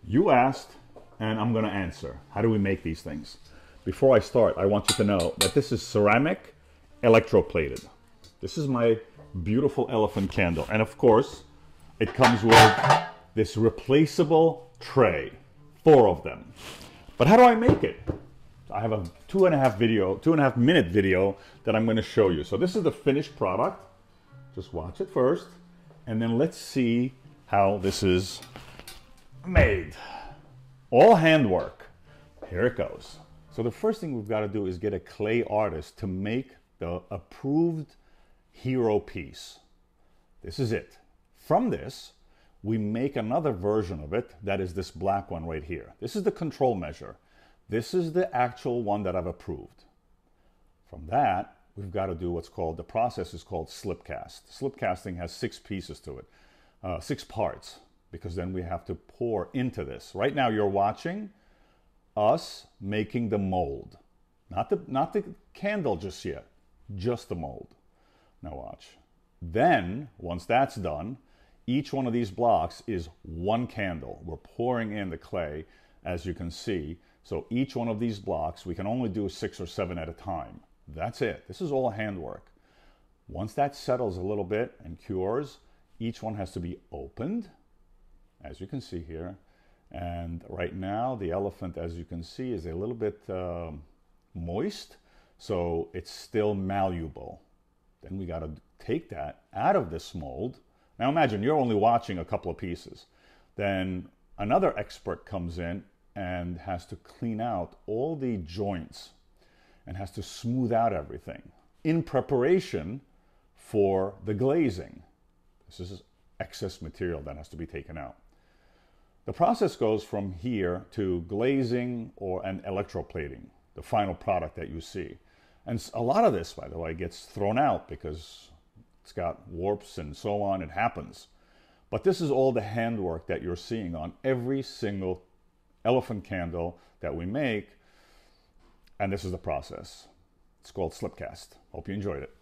You asked, and I'm going to answer. How do we make these things? Before I start, I want you to know that this is ceramic electroplated. This is my beautiful elephant candle. And of course, it comes with this replaceable tray, 4 of them. But how do I make it? I have a 2.5 minute video that I'm going to show you. So this is the finished product. Just watch it first, and then let's see how this is made. All handwork. Here it goes. So the first thing we've got to do is get a clay artist to make the approved hero piece. This is it. From this, we make another version of it that is this black one right here. This is the control measure. This is the actual one that I've approved. From that, we've got to do what's called, the process is called slip cast. Slip casting has 6 pieces to it, 6 parts, because then we have to pour into this. Right now you're watching us making the mold. Not the candle just yet, just the mold. Now watch. Then, once that's done, each one of these blocks is 1 candle. We're pouring in the clay, as you can see. So each one of these blocks, we can only do 6 or 7 at a time. That's it. This is all handwork. Once that settles a little bit and cures, each one has to be opened, as you can see here. And right now, the elephant, as you can see, is a little bit moist, so it's still malleable. Then we got to take that out of this mold. Now imagine you're only watching a couple of pieces. Then another expert comes in and has to clean out all the joints and has to smooth out everything in preparation for the glazing. This is excess material that has to be taken out. The process goes from here to glazing and electroplating, the final product that you see. And a lot of this, by the way, gets thrown out because it's got warps and so on. It happens. But this is all the handwork that you're seeing on every single elephant candle that we make. And this is the process. It's called slip cast. Hope you enjoyed it.